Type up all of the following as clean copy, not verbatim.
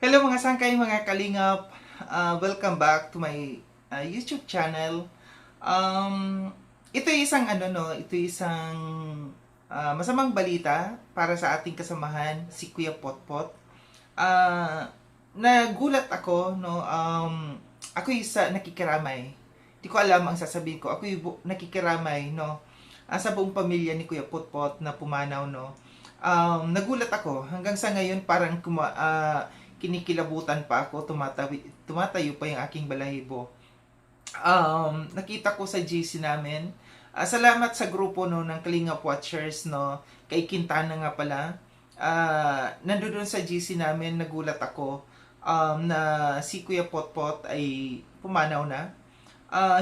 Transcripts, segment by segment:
Hello mga sangkay, mga kalingap. Welcome back to my YouTube channel. Um, ito isang ito isang masamang balita para sa ating kasamahan, si Kuya Potpot. Nagulat ako, no, ako isa nakikiramay. Di ko alam ang sasabihin ko. Ako yung nakikiramay, no, sa buong pamilya ni Kuya Potpot na pumanaw, no. Nagulat ako hanggang sa ngayon parang kinikilabutan pa ako, tumatayo pa yung aking balahibo. Nakita ko sa GC namin. Salamat sa grupo no ng Kalingap Watchers no, kay Quintana nga pala. Nandoon sa GC namin nagulat ako na si Kuya Potpot ay pumanaw na.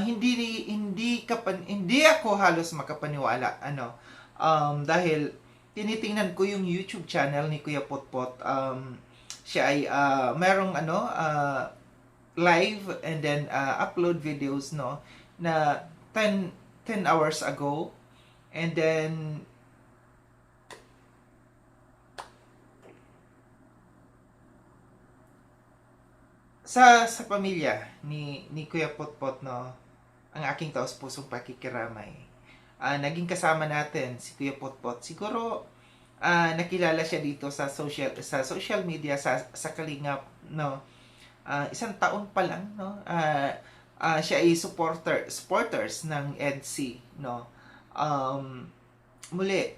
Hindi ako halos makapaniwala dahil tinitingnan ko yung YouTube channel ni Kuya Potpot. Siya ay merong live and then upload videos no na 10 hours ago, and then sa pamilya ni Kuya Potpot no, ang aking taos-pusong pakikiramay. Naging kasama natin si Kuya Potpot. Siguro nakilala siya dito sa social media sa Kalingap no. Isang taon pa lang no. Siya ay supporters ng EDC no. Muli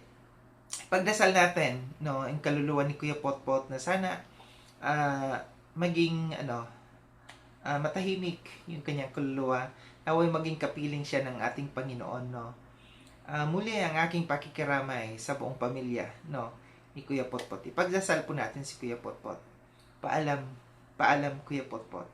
pagdasal natin no ang kaluluwa ni Kuya Potpot na sana maging matahimik yung kanyang kaluluwa, naway maging kapiling siya ng ating Panginoon no. Muli ang aking pakikiramay sa buong pamilya no ni Kuya Potpot. Ipagdasal po natin si Kuya Potpot. Paalam, paalam Kuya Potpot.